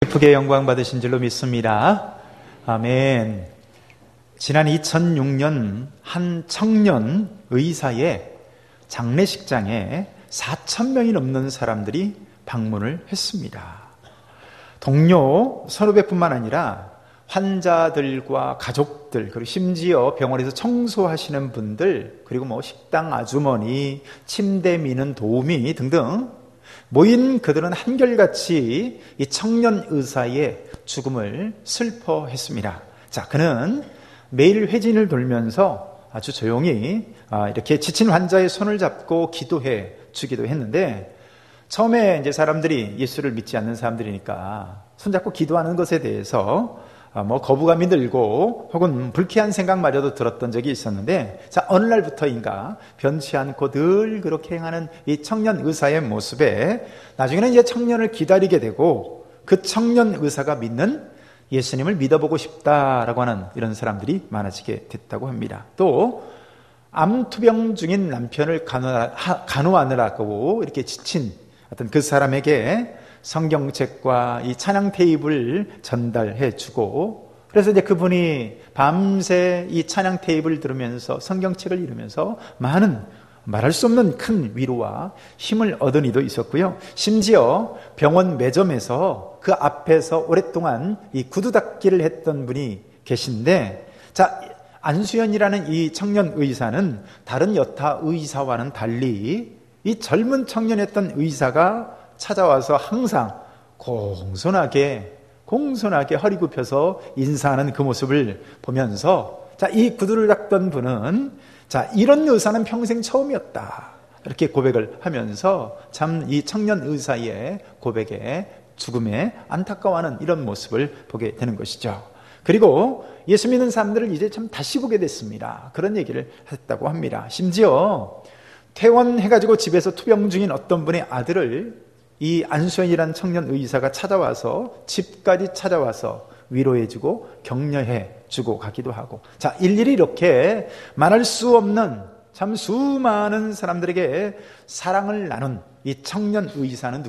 하나님께 크게 영광 받으신 줄로 믿습니다. 아멘. 지난 2006년 한 청년 의사의 장례식장에 4,000명이 넘는 사람들이 방문을 했습니다. 동료 선후배뿐만 아니라 환자들과 가족들, 그리고 심지어 병원에서 청소하시는 분들, 그리고 식당 아주머니, 침대 미는 도우미 등등 모인 그들은 한결같이 이 청년 의사의 죽음을 슬퍼했습니다. 자, 그는 매일 회진을 돌면서 아주 조용히 이렇게 지친 환자의 손을 잡고 기도해 주기도 했는데, 처음에 이제 사람들이 예수를 믿지 않는 사람들이니까 손잡고 기도하는 것에 대해서 거부감이 들고 혹은 불쾌한 생각마저도 들었던 적이 있었는데, 자, 어느 날부터인가 변치 않고 늘 그렇게 행하는 이 청년 의사의 모습에 나중에는 이제 청년을 기다리게 되고, 그 청년 의사가 믿는 예수님을 믿어보고 싶다라고 하는 이런 사람들이 많아지게 됐다고 합니다. 또 암투병 중인 남편을 간호하느라고 이렇게 지친 어떤 그 사람에게 성경책과 이 찬양 테이프를 전달해 주고, 그래서 이제 그분이 밤새 이 찬양 테이프를 들으면서 성경책을 읽으면서 많은 말할 수 없는 큰 위로와 힘을 얻은 이도 있었고요. 심지어 병원 매점에서 그 앞에서 오랫동안 이 구두 닦기를 했던 분이 계신데, 자, 안수연이라는 이 청년 의사는 다른 여타 의사와는 달리 이 젊은 청년이었던 의사가 찾아와서 항상 공손하게 허리 굽혀서 인사하는 그 모습을 보면서, 자, 이 구두를 닦던 분은, 자, 이런 의사는 평생 처음이었다, 이렇게 고백을 하면서 참 이 청년 의사의 고백에 죽음에 안타까워하는 이런 모습을 보게 되는 것이죠. 그리고 예수 믿는 사람들을 이제 참 다시 보게 됐습니다, 그런 얘기를 했다고 합니다. 심지어 퇴원해가지고 집에서 투병 중인 어떤 분의 아들을 이 안수연이라는 청년 의사가 찾아와서, 집까지 찾아와서 위로해주고 격려해주고 가기도 하고, 자, 일일이 이렇게 말할 수 없는 참 수많은 사람들에게 사랑을 나눈 이 청년 의사는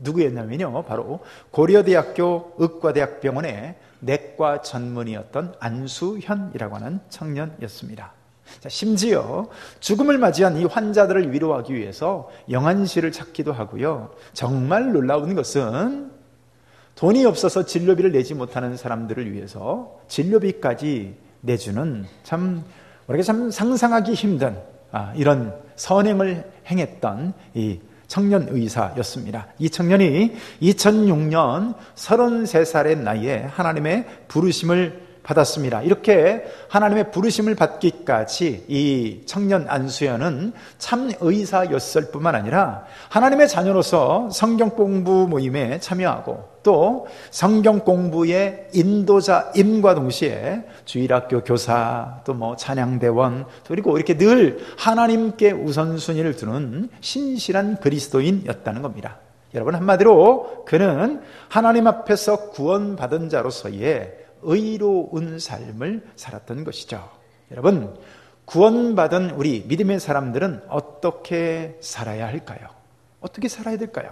누구였냐면요, 바로 고려대학교 의과대학병원의 내과 전문의였던 안수현이라고 하는 청년이었습니다. 자, 심지어 죽음을 맞이한 이 환자들을 위로하기 위해서 영안실을 찾기도 하고요. 정말 놀라운 것은 돈이 없어서 진료비를 내지 못하는 사람들을 위해서 진료비까지 내주는, 우리가 참 상상하기 힘든 이런 선행을 행했던 이 청년 의사였습니다. 이 청년이 2006년 33살의 나이에 하나님의 부르심을 받았습니다. 이렇게 하나님의 부르심을 받기까지 이 청년 안수연은 참 의사였을 뿐만 아니라 하나님의 자녀로서 성경 공부 모임에 참여하고, 또 성경 공부의 인도자임과 동시에 주일학교 교사, 또 찬양대원, 그리고 이렇게 늘 하나님께 우선순위를 두는 신실한 그리스도인이었다는 겁니다. 여러분, 한마디로 그는 하나님 앞에서 구원받은 자로서의 의로운 삶을 살았던 것이죠. 여러분, 구원받은 우리 믿음의 사람들은 어떻게 살아야 할까요? 어떻게 살아야 될까요?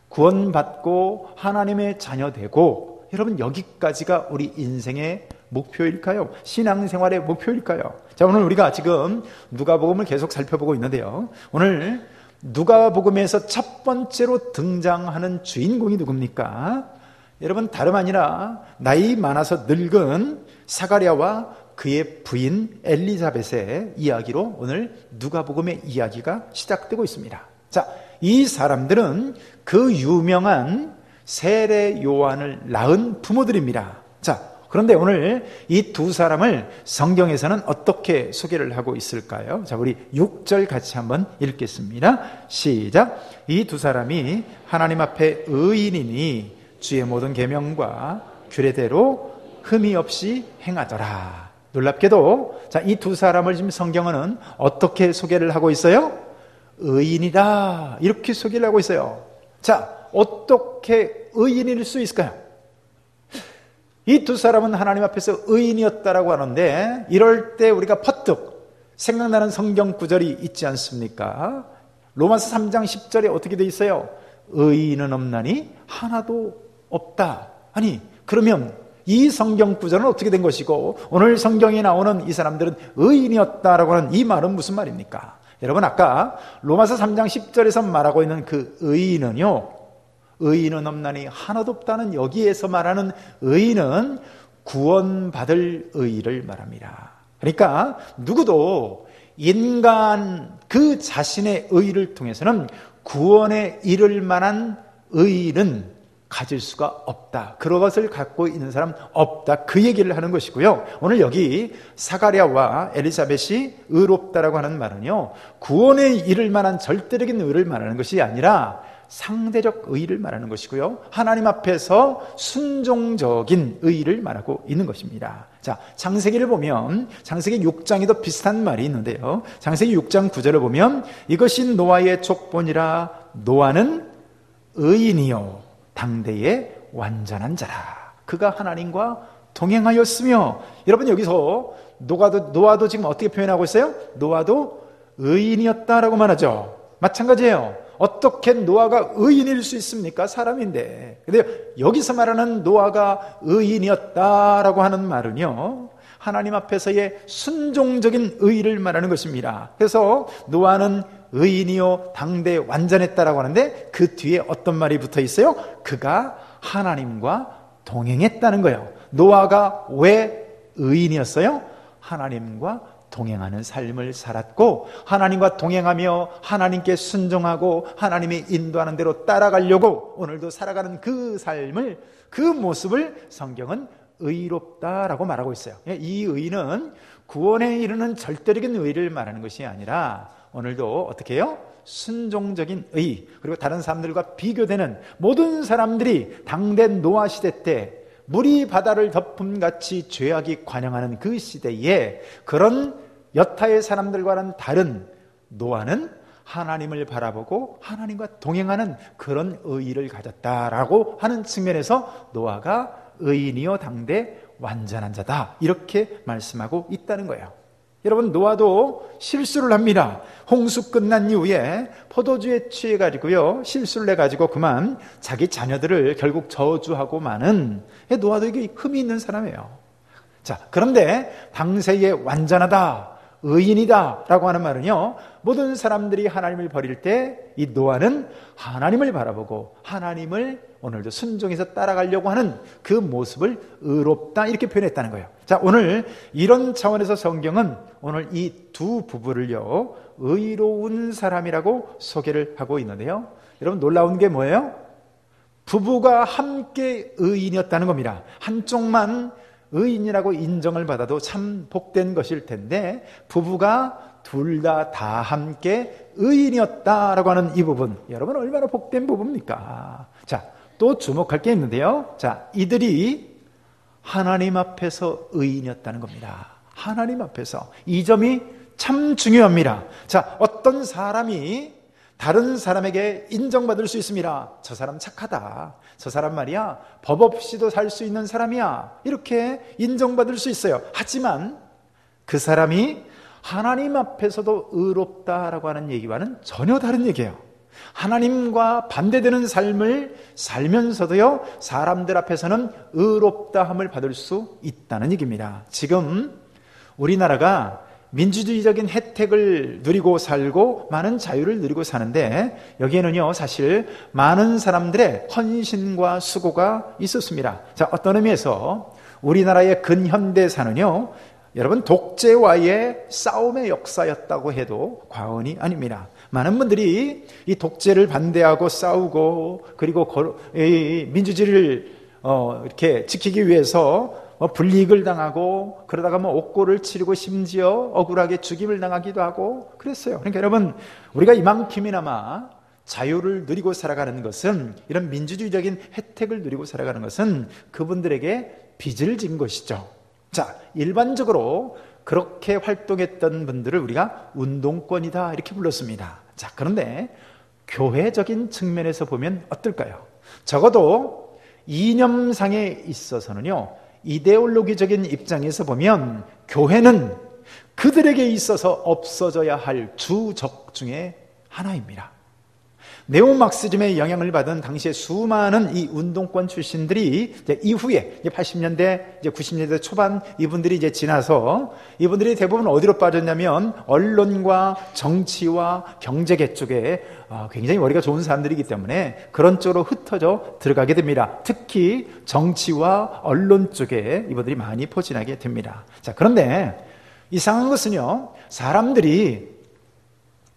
구원받고 하나님의 자녀 되고, 여러분, 여기까지가 우리 인생의 목표일까요? 신앙생활의 목표일까요? 자, 오늘 우리가 지금 누가복음을 계속 살펴보고 있는데요, 오늘 누가복음에서 첫 번째로 등장하는 주인공이 누굽니까? 여러분, 다름 아니라 나이 많아서 늙은 사가랴와 그의 부인 엘리자벳의 이야기로 오늘 누가복음의 이야기가 시작되고 있습니다. 자, 이 사람들은 그 유명한 세례 요한을 낳은 부모들입니다. 자, 그런데 오늘 이 두 사람을 성경에서는 어떻게 소개를 하고 있을까요? 자, 우리 6절 같이 한번 읽겠습니다. 시작. 이 두 사람이 하나님 앞에 의인이니 주의 모든 계명과 규례대로 흠이 없이 행하더라. 놀랍게도, 자, 이 두 사람을 지금 성경은 어떻게 소개를 하고 있어요? 의인이다, 이렇게 소개를 하고 있어요. 자, 어떻게 의인일 수 있을까요? 이 두 사람은 하나님 앞에서 의인이었다라고 하는데, 이럴 때 우리가 퍼뜩 생각나는 성경 구절이 있지 않습니까? 로마서 3장 10절에 어떻게 돼 있어요? 의인은 없나니 하나도 없다. 아니, 그러면 이 성경 구절은 어떻게 된 것이고 오늘 성경에 나오는 이 사람들은 의인이었다라고 하는 이 말은 무슨 말입니까? 여러분, 아까 로마서 3장 10절에서 말하고 있는 그 의인은요, 의인은 없나니 하나도 없다는 여기에서 말하는 의인은 구원받을 의의를 말합니다. 그러니까 누구도 인간 그 자신의 의의를 통해서는 구원에 이를 만한 의의는 가질 수가 없다. 그것을 갖고 있는 사람 없다. 그 얘기를 하는 것이고요. 오늘 여기 사가랴와 엘리사벳이 의롭다라고 하는 말은요, 구원에 이를 만한 절대적인 의의를 말하는 것이 아니라 상대적 의의를 말하는 것이고요, 하나님 앞에서 순종적인 의의를 말하고 있는 것입니다. 자, 창세기를 보면 창세기 6장에도 비슷한 말이 있는데요, 창세기 6장 9절을 보면 이것이 노아의 족본이라 노아는 의인이요 당대의 완전한 자라. 그가 하나님과 동행하였으며. 여러분, 여기서 노아도 지금 어떻게 표현하고 있어요? 노아도 의인이었다라고 말하죠. 마찬가지예요. 어떻게 노아가 의인일 수 있습니까? 사람인데. 근데 여기서 말하는 노아가 의인이었다라고 하는 말은요, 하나님 앞에서의 순종적인 의의를 말하는 것입니다. 그래서 노아는 의인이요 당대 완전했다라고 하는데 그 뒤에 어떤 말이 붙어 있어요? 그가 하나님과 동행했다는 거예요. 노아가 왜 의인이었어요? 하나님과 동행하는 삶을 살았고, 하나님과 동행하며 하나님께 순종하고 하나님이 인도하는 대로 따라가려고 오늘도 살아가는 그 삶을, 그 모습을 성경은 의롭다라고 말하고 있어요. 이 의는 구원에 이르는 절대적인 의를 말하는 것이 아니라 오늘도 어떻게 해요? 순종적인 의, 그리고 다른 사람들과 비교되는, 모든 사람들이 당대 노아 시대 때 물이 바다를 덮음같이 죄악이 관영하는 그 시대에 그런 여타의 사람들과는 다른 노아는 하나님을 바라보고 하나님과 동행하는 그런 의의를 가졌다라고 하는 측면에서 노아가 의인이요 당대 완전한 자다, 이렇게 말씀하고 있다는 거예요. 여러분, 노아도 실수를 합니다. 홍수 끝난 이후에 포도주에 취해가지고요, 실수를 해가지고 그만 자기 자녀들을 결국 저주하고 마는, 노아도 이게 흠이 있는 사람이에요. 자, 그런데 당세에 완전하다, 의인이다 라고 하는 말은요, 모든 사람들이 하나님을 버릴 때 이 노아는 하나님을 바라보고 하나님을 오늘도 순종해서 따라가려고 하는 그 모습을 의롭다, 이렇게 표현했다는 거예요. 자, 오늘 이런 차원에서 성경은 오늘 이 두 부부를요 의로운 사람이라고 소개를 하고 있는데요, 여러분, 놀라운 게 뭐예요? 부부가 함께 의인이었다는 겁니다. 한쪽만 의인이라고 인정을 받아도 참 복된 것일 텐데 부부가 둘 다 함께 의인이었다라고 하는 이 부분, 여러분 얼마나 복된 부부입니까? 자, 또 주목할 게 있는데요, 자, 이들이 하나님 앞에서 의인이었다는 겁니다. 하나님 앞에서. 이 점이 참 중요합니다. 자, 어떤 사람이 다른 사람에게 인정받을 수 있습니다. 저 사람 착하다, 저 사람 말이야 법 없이도 살 수 있는 사람이야, 이렇게 인정받을 수 있어요. 하지만 그 사람이 하나님 앞에서도 의롭다라고 하는 얘기와는 전혀 다른 얘기예요. 하나님과 반대되는 삶을 살면서도요 사람들 앞에서는 의롭다함을 받을 수 있다는 얘기입니다. 지금 우리나라가 민주주의적인 혜택을 누리고 살고 많은 자유를 누리고 사는데 여기에는요 사실 많은 사람들의 헌신과 수고가 있었습니다. 자, 어떤 의미에서 우리나라의 근현대사는요 여러분 독재와의 싸움의 역사였다고 해도 과언이 아닙니다. 많은 분들이 이 독재를 반대하고 싸우고 그리고 민주주의를 이렇게 지키기 위해서 불이익을 당하고 그러다가 옥고를 치르고 심지어 억울하게 죽임을 당하기도 하고 그랬어요. 그러니까 여러분, 우리가 이만큼이나마 자유를 누리고 살아가는 것은, 이런 민주주의적인 혜택을 누리고 살아가는 것은 그분들에게 빚을 진 것이죠. 자, 일반적으로 그렇게 활동했던 분들을 우리가 운동권이다 이렇게 불렀습니다. 자, 그런데 교회적인 측면에서 보면 어떨까요? 적어도 이념상에 있어서는요, 이데올로기적인 입장에서 보면 교회는 그들에게 있어서 없어져야 할 주적 중에 하나입니다. 네오막시즘의 영향을 받은 당시에 수많은 이 운동권 출신들이 이제 이후에 이제 80년대, 이제 90년대 초반 이분들이 이제 지나서 이분들이 대부분 어디로 빠졌냐면 언론과 정치와 경제계 쪽에 굉장히 머리가 좋은 사람들이기 때문에 그런 쪽으로 흩어져 들어가게 됩니다. 특히 정치와 언론 쪽에 이분들이 많이 포진하게 됩니다. 자, 그런데 이상한 것은요, 사람들이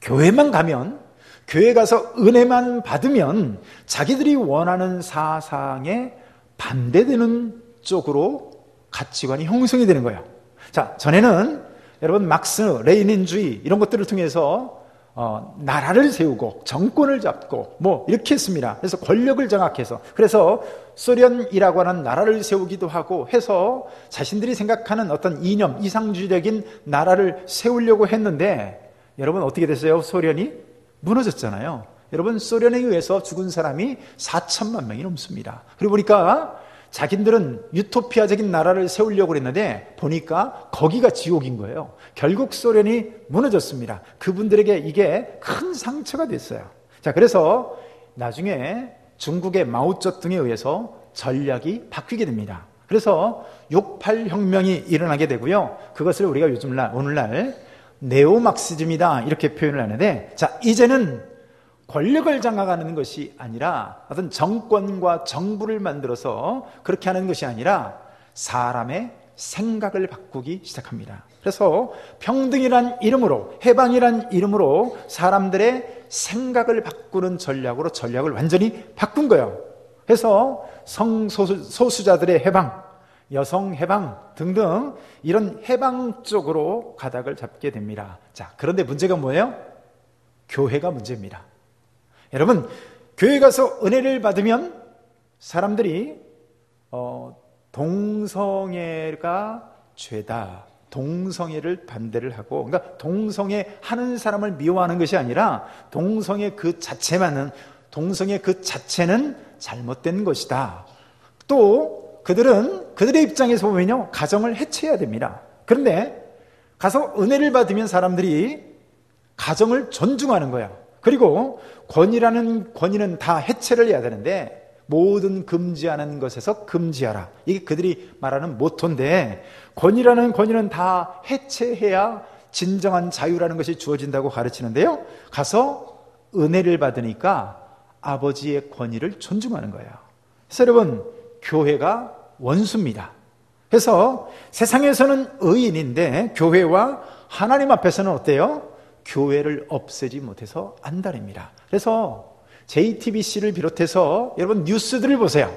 교회만 가면, 교회 가서 은혜만 받으면 자기들이 원하는 사상에 반대되는 쪽으로 가치관이 형성이 되는 거예요. 자, 전에는 여러분 막스, 레닌주의 이런 것들을 통해서 나라를 세우고 정권을 잡고 뭐 이렇게 했습니다. 그래서 권력을 장악해서, 그래서 소련이라고 하는 나라를 세우기도 하고 해서 자신들이 생각하는 어떤 이념, 이상주의적인 나라를 세우려고 했는데 여러분 어떻게 됐어요? 소련이 무너졌잖아요. 여러분 소련에 의해서 죽은 사람이 4천만 명이 넘습니다. 그리고 보니까 자기들은 유토피아적인 나라를 세우려고 했는데 보니까 거기가 지옥인 거예요. 결국 소련이 무너졌습니다. 그분들에게 이게 큰 상처가 됐어요. 자, 그래서 나중에 중국의 마오쩌둥에 의해서 전략이 바뀌게 됩니다. 그래서 68 혁명이 일어나게 되고요. 그것을 우리가 오늘날 네오막시즘이다 이렇게 표현을 하는데, 자, 이제는 권력을 장악하는 것이 아니라 어떤 정권과 정부를 만들어서 그렇게 하는 것이 아니라 사람의 생각을 바꾸기 시작합니다. 그래서 평등이란 이름으로, 해방이란 이름으로 사람들의 생각을 바꾸는 전략을 완전히 바꾼 거예요. 그래서 성소수자들의 해방, 여성 해방 등등 이런 해방 쪽으로 가닥을 잡게 됩니다. 자, 그런데 문제가 뭐예요? 교회가 문제입니다. 여러분, 교회 가서 은혜를 받으면 사람들이 동성애가 죄다, 동성애를 반대를 하고, 그러니까 동성애 하는 사람을 미워하는 것이 아니라 동성애 그 자체는 잘못된 것이다. 또 그들의 입장에서 보면요, 가정을 해체해야 됩니다. 그런데 가서 은혜를 받으면 사람들이 가정을 존중하는 거예요. 그리고 권위는 다 해체를 해야 되는데 모든 금지하는 것에서 금지하라. 이게 그들이 말하는 모토인데, 권위는 다 해체해야 진정한 자유라는 것이 주어진다고 가르치는데요. 가서 은혜를 받으니까 아버지의 권위를 존중하는 거예요. 그래서 여러분, 교회가 원수입니다. 그래서 세상에서는 의인인데 교회와 하나님 앞에서는 어때요? 교회를 없애지 못해서 안달입니다. 그래서 JTBC를 비롯해서 여러분 뉴스들을 보세요.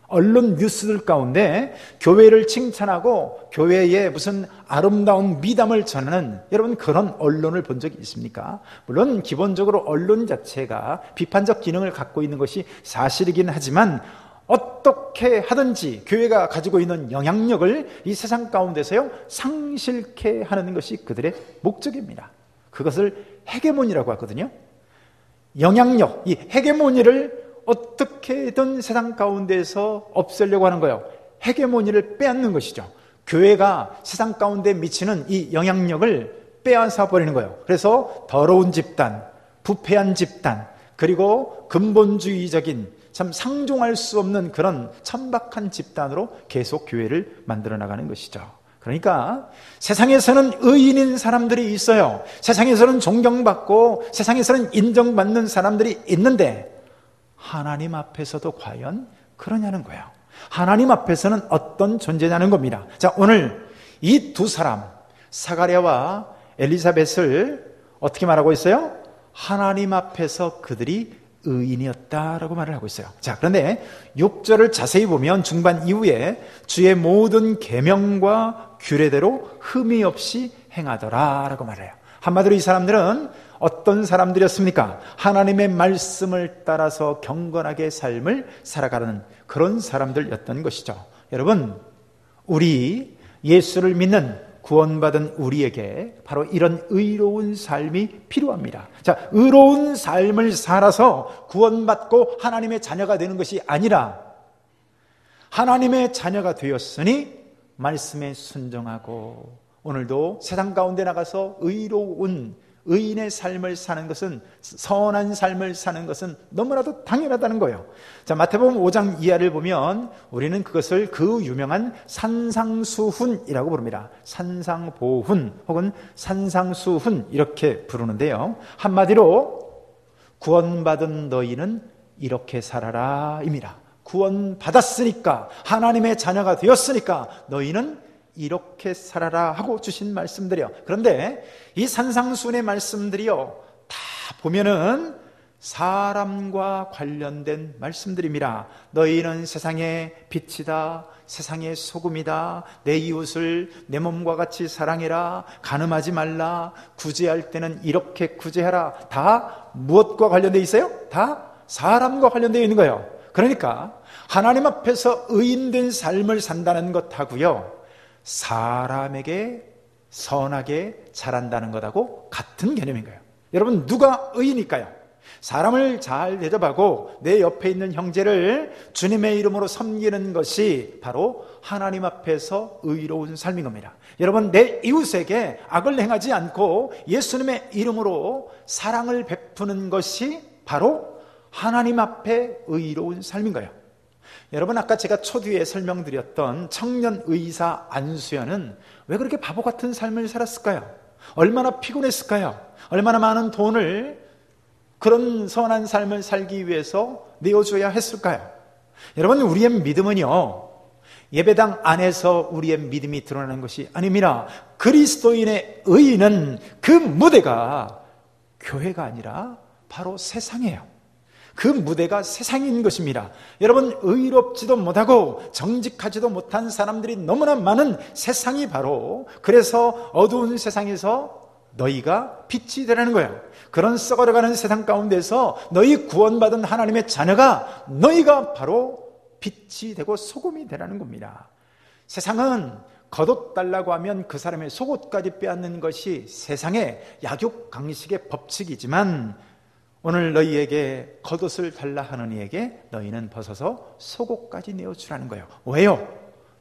언론 뉴스들 가운데 교회를 칭찬하고 교회에 무슨 아름다운 미담을 전하는 여러분 그런 언론을 본 적이 있습니까? 물론 기본적으로 언론 자체가 비판적 기능을 갖고 있는 것이 사실이긴 하지만 어떻게 하든지 교회가 가지고 있는 영향력을 이 세상 가운데서요 상실케 하는 것이 그들의 목적입니다. 그것을 헤게모니라고 하거든요. 영향력, 이 헤게모니를 어떻게든 세상 가운데서 없애려고 하는 거예요. 헤게모니를 빼앗는 것이죠. 교회가 세상 가운데 미치는 이 영향력을 빼앗아 버리는 거예요. 그래서 더러운 집단, 부패한 집단, 그리고 근본주의적인 참 상종할 수 없는 그런 천박한 집단으로 계속 교회를 만들어 나가는 것이죠. 그러니까 세상에서는 의인인 사람들이 있어요. 세상에서는 존경받고 세상에서는 인정받는 사람들이 있는데 하나님 앞에서도 과연 그러냐는 거예요. 하나님 앞에서는 어떤 존재냐는 겁니다. 자, 오늘 이 두 사람, 사가랴와 엘리사벳을 어떻게 말하고 있어요? 하나님 앞에서 그들이 의인이었다라고 말을 하고 있어요. 자, 그런데 6절을 자세히 보면 중반 이후에 주의 모든 계명과 규례대로 흠이 없이 행하더라라고 말해요. 한마디로 이 사람들은 어떤 사람들이었습니까? 하나님의 말씀을 따라서 경건하게 삶을 살아가는 그런 사람들이었던 것이죠. 여러분, 우리 예수를 믿는 구원받은 우리에게 바로 이런 의로운 삶이 필요합니다. 자, 의로운 삶을 살아서 구원받고 하나님의 자녀가 되는 것이 아니라 하나님의 자녀가 되었으니 말씀에 순종하고 오늘도 세상 가운데 나가서 의로운 의인의 삶을 사는 것은, 선한 삶을 사는 것은 너무나도 당연하다는 거예요. 자, 마태복음 5장 이하를 보면 우리는 그것을 그 유명한 산상수훈이라고 부릅니다. 산상보훈 혹은 산상수훈 이렇게 부르는데요. 한마디로 구원받은 너희는 이렇게 살아라 입니다. 구원받았으니까, 하나님의 자녀가 되었으니까 너희는 이렇게 살아라 하고 주신 말씀들이요. 그런데 이 산상수훈의 말씀들이요, 다 보면은 사람과 관련된 말씀들입니다. 너희는 세상의 빛이다, 세상의 소금이다, 내 이웃을 내 몸과 같이 사랑해라, 간음하지 말라, 구제할 때는 이렇게 구제하라. 다 무엇과 관련되어 있어요? 다 사람과 관련되어 있는 거예요. 그러니까 하나님 앞에서 의인된 삶을 산다는 것하고요, 사람에게 선하게 잘한다는 것하고 같은 개념인 거예요. 여러분, 누가 의인일까요? 사람을 잘 대접하고 내 옆에 있는 형제를 주님의 이름으로 섬기는 것이 바로 하나님 앞에서 의로운 삶인 겁니다. 여러분, 내 이웃에게 악을 행하지 않고 예수님의 이름으로 사랑을 베푸는 것이 바로 하나님 앞에 의로운 삶인 거예요. 여러분, 아까 제가 초두에 설명드렸던 청년 의사 안수연은 왜 그렇게 바보 같은 삶을 살았을까요? 얼마나 피곤했을까요? 얼마나 많은 돈을 그런 선한 삶을 살기 위해서 내어줘야 했을까요? 여러분, 우리의 믿음은요, 예배당 안에서 우리의 믿음이 드러나는 것이 아닙니다. 그리스도인의 의의는 그 무대가 교회가 아니라 바로 세상이에요. 그 무대가 세상인 것입니다. 여러분, 의롭지도 못하고 정직하지도 못한 사람들이 너무나 많은 세상이 바로, 그래서 어두운 세상에서 너희가 빛이 되라는 거예요. 그런 썩어가는 세상 가운데서 너희 구원받은 하나님의 자녀가, 너희가 바로 빛이 되고 소금이 되라는 겁니다. 세상은 겉옷 달라고 하면 그 사람의 속옷까지 빼앗는 것이 세상의 약육강식의 법칙이지만, 오늘 너희에게 겉옷을 달라 하는 이에게 너희는 벗어서 속옷까지 내어주라는 거예요. 왜요?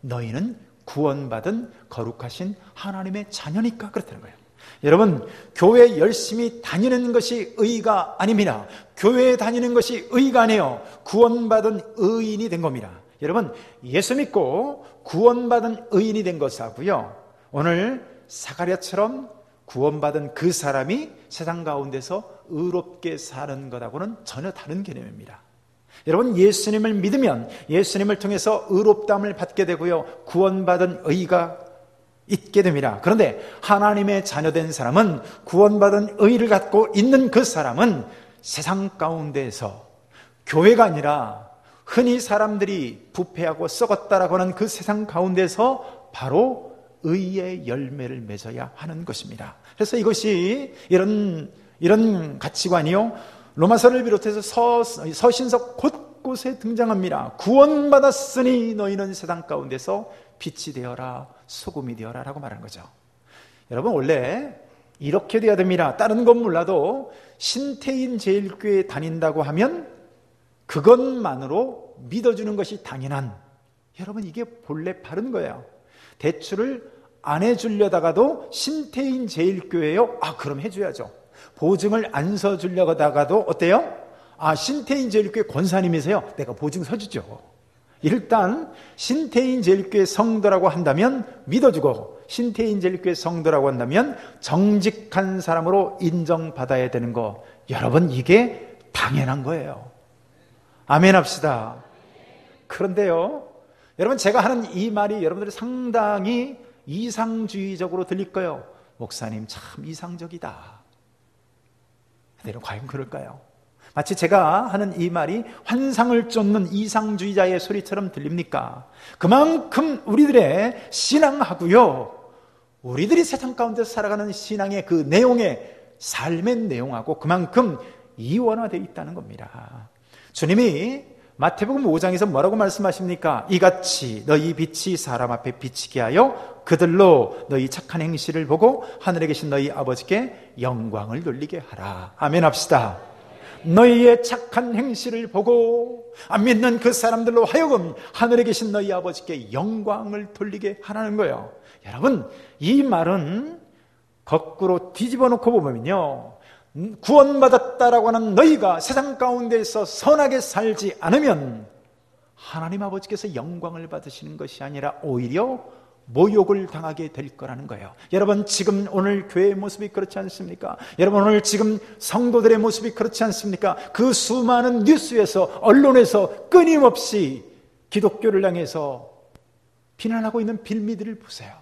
너희는 구원받은 거룩하신 하나님의 자녀니까 그렇다는 거예요. 여러분, 교회 열심히 다니는 것이 의가 아닙니다. 교회에 다니는 것이 의가 아니에요. 구원받은 의인이 된 겁니다. 여러분, 예수 믿고 구원받은 의인이 된 것하고요, 오늘 사가랴처럼 구원받은 그 사람이 세상 가운데서 의롭게 사는 것하고는 전혀 다른 개념입니다. 여러분, 예수님을 믿으면 예수님을 통해서 의롭다함을 받게 되고요, 구원받은 의가 있게 됩니다. 그런데 하나님의 자녀된 사람은, 구원받은 의를 갖고 있는 그 사람은 세상 가운데에서 교회가 아니라 흔히 사람들이 부패하고 썩었다라고 하는 그 세상 가운데서 바로 의의 열매를 맺어야 하는 것입니다. 그래서 이것이 이런 가치관이요, 로마서를 비롯해서 서신서 곳곳에 등장합니다. 구원받았으니 너희는 세상 가운데서 빛이 되어라, 소금이 되어라 라고 말하는 거죠. 여러분, 원래 이렇게 돼야 됩니다. 다른 건 몰라도 신태인 제일교회에 다닌다고 하면 그것만으로 믿어주는 것이 당연한, 여러분, 이게 본래 바른 거예요. 대출을 안 해주려다가도 신태인 제일교회요? 그럼 해줘야죠. 보증을 안 서주려다가도 어때요? 신태인 제일교회 권사님이세요? 내가 보증 서주죠. 일단 신태인 제일교회 성도라고 한다면 믿어주고, 신태인 제일교회 성도라고 한다면 정직한 사람으로 인정받아야 되는 거, 여러분, 이게 당연한 거예요. 아멘 합시다. 그런데요, 여러분, 제가 하는 이 말이 여러분들이 상당히 이상주의적으로 들릴 거예요. 목사님 참 이상적이다. 근데 과연 그럴까요? 마치 제가 하는 이 말이 환상을 쫓는 이상주의자의 소리처럼 들립니까? 그만큼 우리들의 신앙하고요, 우리들이 세상 가운데서 살아가는 신앙의 그 내용의, 삶의 내용하고 그만큼 이원화되어 있다는 겁니다. 주님이 마태복음 5장에서 뭐라고 말씀하십니까? 이같이 너희 빛이 사람 앞에 비치게 하여 그들로 너희 착한 행실을 보고 하늘에 계신 너희 아버지께 영광을 돌리게 하라. 아멘 합시다. 너희의 착한 행실을 보고 안 믿는 그 사람들로 하여금 하늘에 계신 너희 아버지께 영광을 돌리게 하라는 거예요. 여러분, 이 말은 거꾸로 뒤집어 놓고 보면요, 구원받았다라고 하는 너희가 세상 가운데에서 선하게 살지 않으면 하나님 아버지께서 영광을 받으시는 것이 아니라 오히려 모욕을 당하게 될 거라는 거예요. 여러분, 지금 오늘 교회의 모습이 그렇지 않습니까? 여러분, 오늘 지금 성도들의 모습이 그렇지 않습니까? 그 수많은 뉴스에서, 언론에서 끊임없이 기독교를 향해서 비난하고 있는 빌미들을 보세요.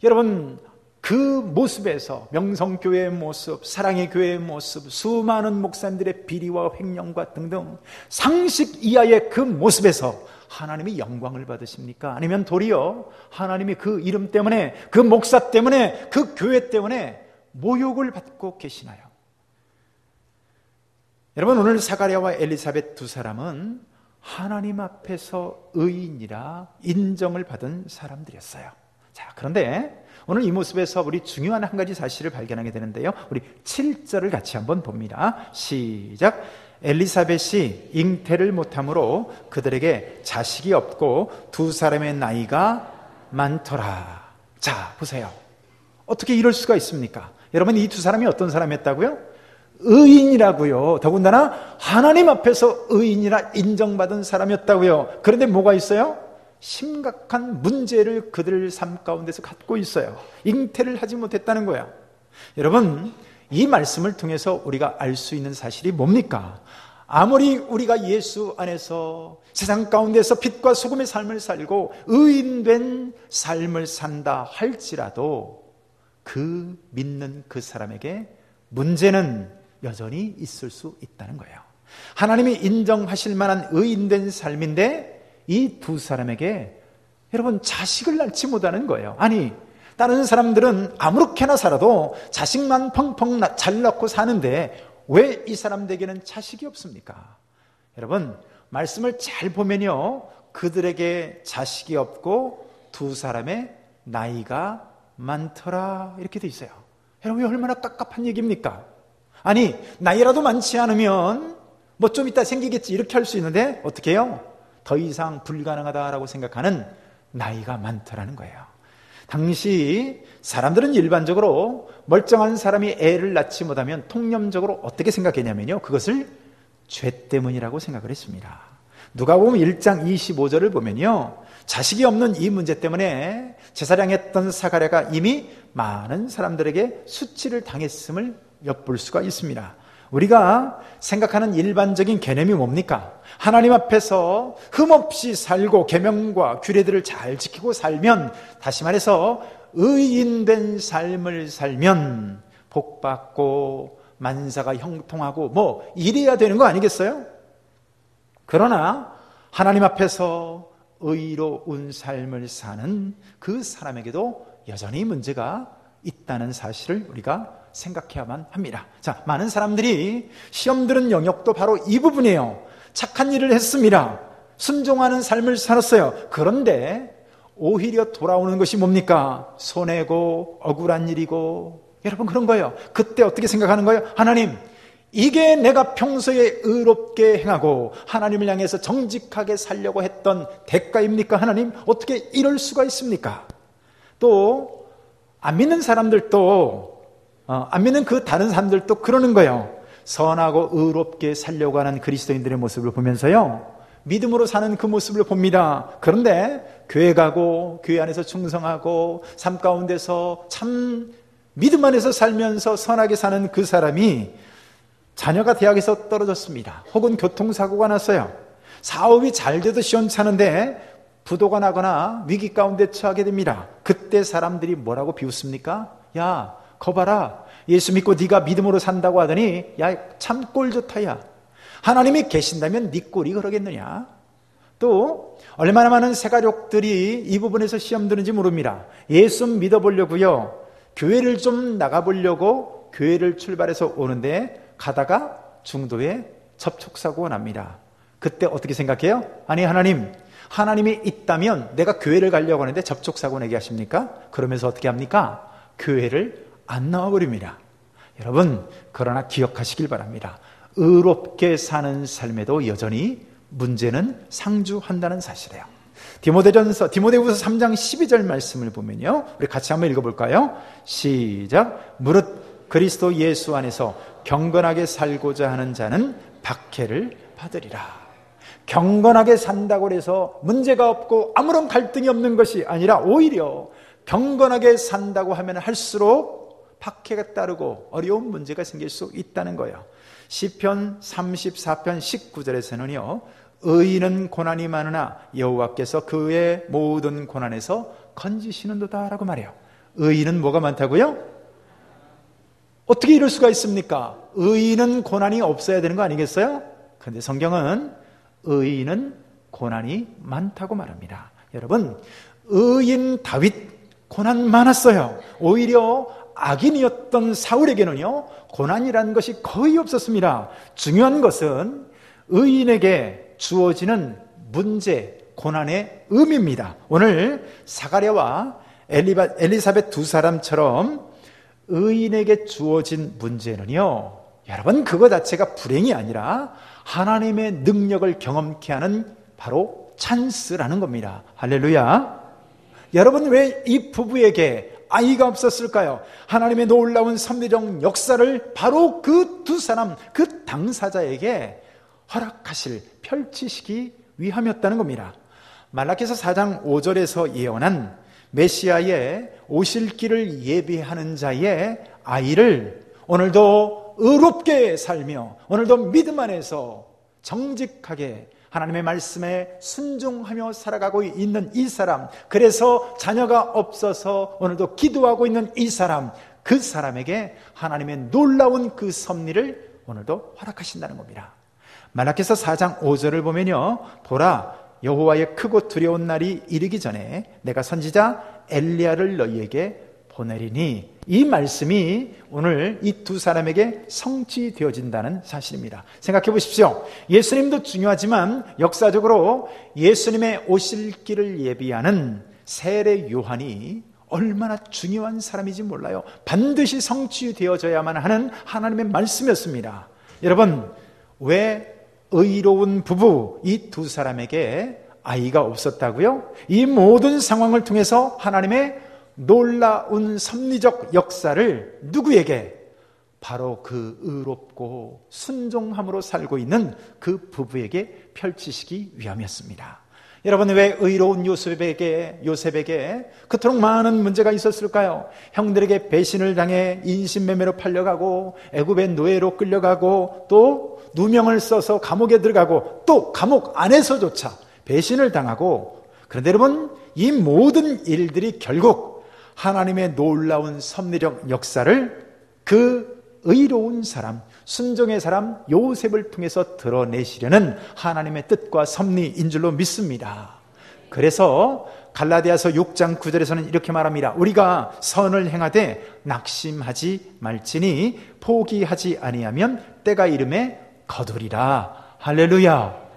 여러분, 그 모습에서 명성교회의 모습, 사랑의 교회의 모습, 수많은 목사님들의 비리와 횡령과 등등 상식 이하의 그 모습에서 하나님이 영광을 받으십니까? 아니면 도리어 하나님이 그 이름 때문에, 그 목사 때문에, 그 교회 때문에 모욕을 받고 계시나요? 여러분, 오늘 사가랴와 엘리사벳 두 사람은 하나님 앞에서 의인이라 인정을 받은 사람들이었어요. 자, 그런데 오늘 이 모습에서 우리 중요한 한 가지 사실을 발견하게 되는데요, 우리 7절을 같이 한번 봅니다. 시작. 엘리사벳이 잉태를 못함으로 그들에게 자식이 없고 두 사람의 나이가 많더라. 자, 보세요. 어떻게 이럴 수가 있습니까? 여러분, 이 두 사람이 어떤 사람이었다고요? 의인이라고요. 더군다나 하나님 앞에서 의인이라 인정받은 사람이었다고요. 그런데 뭐가 있어요? 심각한 문제를 그들 삶 가운데서 갖고 있어요. 잉태를 하지 못했다는 거야. 여러분, 이 말씀을 통해서 우리가 알 수 있는 사실이 뭡니까? 아무리 우리가 예수 안에서 세상 가운데서 빛과 소금의 삶을 살고 의인된 삶을 산다 할지라도 그 믿는 그 사람에게 문제는 여전히 있을 수 있다는 거예요. 하나님이 인정하실 만한 의인된 삶인데 이 두 사람에게 여러분 자식을 낳지 못하는 거예요. 아니, 다른 사람들은 아무렇게나 살아도 자식만 펑펑 잘 낳고 사는데 왜 이 사람들에게는 자식이 없습니까? 여러분, 말씀을 잘 보면요, 그들에게 자식이 없고 두 사람의 나이가 많더라 이렇게 돼 있어요. 여러분, 얼마나 깝깝한 얘기입니까? 아니, 나이라도 많지 않으면 뭐 좀 이따 생기겠지 이렇게 할 수 있는데 어떻게 해요? 더 이상 불가능하다라고 생각하는 나이가 많더라는 거예요. 당시 사람들은 일반적으로 멀쩡한 사람이 애를 낳지 못하면 통념적으로 어떻게 생각했냐면요, 그것을 죄 때문이라고 생각을 했습니다. 누가복음 1장 25절을 보면요, 자식이 없는 이 문제 때문에 제사장했던 사가랴가 이미 많은 사람들에게 수치를 당했음을 엿볼 수가 있습니다. 우리가 생각하는 일반적인 개념이 뭡니까? 하나님 앞에서 흠없이 살고 계명과 규례들을 잘 지키고 살면, 다시 말해서 의인된 삶을 살면 복받고 만사가 형통하고 뭐 이래야 되는 거 아니겠어요? 그러나 하나님 앞에서 의로운 삶을 사는 그 사람에게도 여전히 문제가 있다는 사실을 우리가 생각해야만 합니다. 자, 많은 사람들이 시험 드는 영역도 바로 이 부분이에요. 착한 일을 했습니다. 순종하는 삶을 살았어요. 그런데 오히려 돌아오는 것이 뭡니까? 손해고 억울한 일이고, 여러분 그런 거예요. 그때 어떻게 생각하는 거예요? 하나님, 이게 내가 평소에 의롭게 행하고 하나님을 향해서 정직하게 살려고 했던 대가입니까? 하나님, 어떻게 이럴 수가 있습니까? 또 안 믿는 사람들도 안 믿는 그 다른 사람들도 그러는 거예요. 선하고 의롭게 살려고 하는 그리스도인들의 모습을 보면서요, 믿음으로 사는 그 모습을 봅니다. 그런데 교회 가고 교회 안에서 충성하고 삶 가운데서 참 믿음 안에서 살면서 선하게 사는 그 사람이 자녀가 대학에서 떨어졌습니다. 혹은 교통사고가 났어요. 사업이 잘 돼도 시원찮은데 부도가 나거나 위기 가운데 처하게 됩니다. 그때 사람들이 뭐라고 비웃습니까? 야, 거 봐라, 예수 믿고 네가 믿음으로 산다고 하더니 야, 참 꼴 좋다. 야, 하나님이 계신다면 네 꼴이 그러겠느냐. 또 얼마나 많은 새가족들이 이 부분에서 시험 드는지 모릅니다. 예수 믿어보려고요, 교회를 좀 나가보려고 교회를 출발해서 오는데 가다가 중도에 접촉사고가 납니다. 그때 어떻게 생각해요? 아니, 하나님이 있다면 내가 교회를 가려고 하는데 접촉사고 내게 하십니까? 그러면서 어떻게 합니까? 교회를 안 나와버립니다. 여러분, 그러나 기억하시길 바랍니다. 의롭게 사는 삶에도 여전히 문제는 상주한다는 사실이에요. 디모데후서 3장 12절 말씀을 보면요, 우리 같이 한번 읽어볼까요? 시작. 무릇 그리스도 예수 안에서 경건하게 살고자 하는 자는 박해를 받으리라. 경건하게 산다고 해서 문제가 없고 아무런 갈등이 없는 것이 아니라 오히려 경건하게 산다고 하면 할수록 박해가 따르고 어려운 문제가 생길 수 있다는 거예요. 시편 34편 19절에서는요, 의인은 고난이 많으나 여호와께서 그의 모든 고난에서 건지시는도다 라고 말해요. 의인은 뭐가 많다고요? 어떻게 이럴 수가 있습니까? 의인은 고난이 없어야 되는 거 아니겠어요? 그런데 성경은 의인은 고난이 많다고 말합니다. 여러분, 의인 다윗 고난 많았어요. 오히려 악인이었던 사울에게는요, 고난이라는 것이 거의 없었습니다. 중요한 것은 의인에게 주어지는 문제, 고난의 의미입니다. 오늘 사가랴와 엘리사벳 두 사람처럼 의인에게 주어진 문제는요, 여러분, 그거 자체가 불행이 아니라 하나님의 능력을 경험케 하는 바로 찬스라는 겁니다. 할렐루야. 여러분, 왜 이 부부에게 아이가 없었을까요? 하나님의 놀라운 섭리적 역사를 바로 그 두 사람, 그 당사자에게 허락하실, 펼치시기 위함이었다는 겁니다. 말라기서 4장 5절에서 예언한 메시아의 오실 길을 예비하는 자의 아이를 오늘도 의롭게 살며 오늘도 믿음 안에서 정직하게 하나님의 말씀에 순종하며 살아가고 있는 이 사람, 그래서 자녀가 없어서 오늘도 기도하고 있는 이 사람, 그 사람에게 하나님의 놀라운 그 섭리를 오늘도 허락하신다는 겁니다. 말라기서 4장 5절을 보면요, 보라, 여호와의 크고 두려운 날이 이르기 전에 내가 선지자 엘리야를 너희에게 보내리니, 이 말씀이 오늘 이 두 사람에게 성취되어진다는 사실입니다. 생각해 보십시오. 예수님도 중요하지만 역사적으로 예수님의 오실 길을 예비하는 세례 요한이 얼마나 중요한 사람인지 몰라요. 반드시 성취되어져야만 하는 하나님의 말씀이었습니다. 여러분, 왜 의로운 부부 이 두 사람에게 아이가 없었다고요? 이 모든 상황을 통해서 하나님의 놀라운 섭리적 역사를 누구에게? 바로 그 의롭고 순종함으로 살고 있는 그 부부에게 펼치시기 위함이었습니다. 여러분, 왜 의로운 요셉에게 그토록 많은 문제가 있었을까요? 형들에게 배신을 당해 인신매매로 팔려가고 애굽의 노예로 끌려가고 또 누명을 써서 감옥에 들어가고 또 감옥 안에서조차 배신을 당하고, 그런데 여러분, 이 모든 일들이 결국 하나님의 놀라운 섭리적 역사를 그 의로운 사람, 순종의 사람 요셉을 통해서 드러내시려는 하나님의 뜻과 섭리인 줄로 믿습니다. 그래서 갈라디아서 6장 9절에서는 이렇게 말합니다. 우리가 선을 행하되 낙심하지 말지니 포기하지 아니하면 때가 이름에 거두리라. 할렐루야.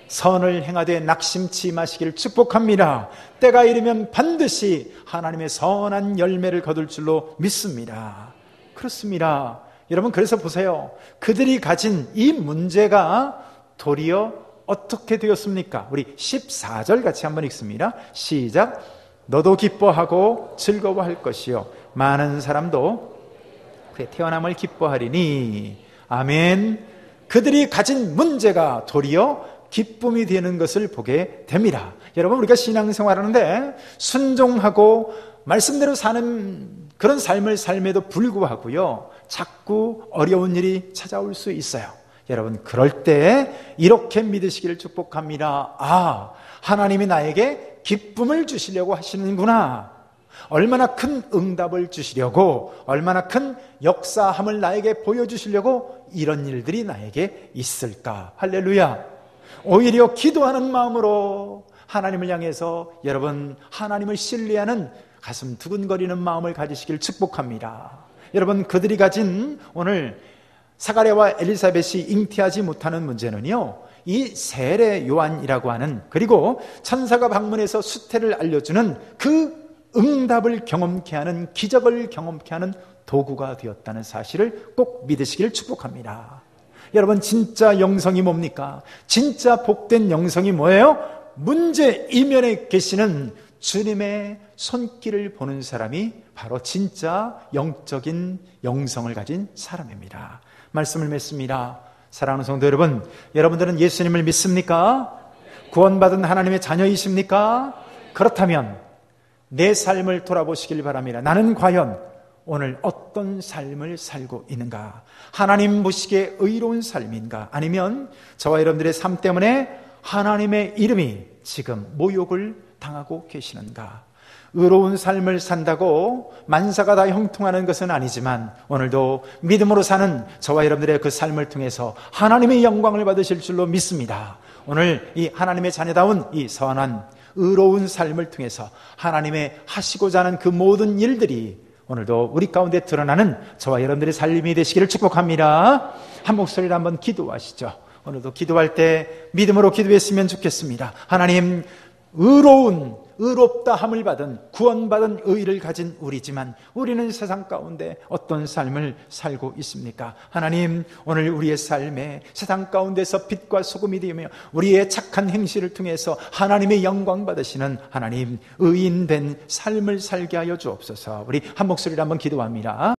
선을 행하되 낙심치 마시기를 축복합니다. 때가 이르면 반드시 하나님의 선한 열매를 거둘 줄로 믿습니다. 그렇습니다. 여러분, 그래서 보세요. 그들이 가진 이 문제가 도리어 어떻게 되었습니까? 우리 14절 같이 한번 읽습니다. 시작. 너도 기뻐하고 즐거워할 것이요 많은 사람도 그의 태어남을 기뻐하리니. 아멘. 그들이 가진 문제가 도리어 기쁨이 되는 것을 보게 됩니다. 여러분, 우리가 신앙생활하는데 순종하고 말씀대로 사는 그런 삶을 삶에도 불구하고요, 자꾸 어려운 일이 찾아올 수 있어요. 여러분, 그럴 때 이렇게 믿으시기를 축복합니다. 아, 하나님이 나에게 기쁨을 주시려고 하시는구나. 얼마나 큰 응답을 주시려고, 얼마나 큰 역사함을 나에게 보여주시려고 이런 일들이 나에게 있을까. 할렐루야. 오히려 기도하는 마음으로 하나님을 향해서 여러분, 하나님을 신뢰하는 가슴 두근거리는 마음을 가지시길 축복합니다. 여러분, 그들이 가진 오늘 사가랴와 엘리사벳이 잉태하지 못하는 문제는요, 이 세례 요한이라고 하는, 그리고 천사가 방문해서 수태를 알려주는 그 응답을 경험케 하는, 기적을 경험케 하는 도구가 되었다는 사실을 꼭 믿으시길 축복합니다. 여러분, 진짜 영성이 뭡니까? 진짜 복된 영성이 뭐예요? 문제 이면에 계시는 주님의 손길을 보는 사람이 바로 진짜 영적인 영성을 가진 사람입니다. 말씀을 맺습니다. 사랑하는 성도 여러분, 여러분들은 예수님을 믿습니까? 구원받은 하나님의 자녀이십니까? 그렇다면 내 삶을 돌아보시길 바랍니다. 나는 과연 오늘 어떤 삶을 살고 있는가? 하나님 보시기에 의로운 삶인가? 아니면 저와 여러분들의 삶 때문에 하나님의 이름이 지금 모욕을 당하고 계시는가? 의로운 삶을 산다고 만사가 다 형통하는 것은 아니지만 오늘도 믿음으로 사는 저와 여러분들의 그 삶을 통해서 하나님의 영광을 받으실 줄로 믿습니다. 오늘 이 하나님의 자녀다운 이 선한 의로운 삶을 통해서 하나님의 하시고자 하는 그 모든 일들이 오늘도 우리 가운데 드러나는 저와 여러분들의 삶이 되시기를 축복합니다. 한 목소리로 한번 기도하시죠. 오늘도 기도할 때 믿음으로 기도했으면 좋겠습니다. 하나님, 의롭다 함을 받은 구원받은 의를 가진 우리지만 우리는 세상 가운데 어떤 삶을 살고 있습니까? 하나님, 오늘 우리의 삶에 세상 가운데서 빛과 소금이 되며 우리의 착한 행실을 통해서 하나님의 영광 받으시는 하나님, 의인된 삶을 살게 하여 주옵소서. 우리 한 목소리로 한번 기도합니다.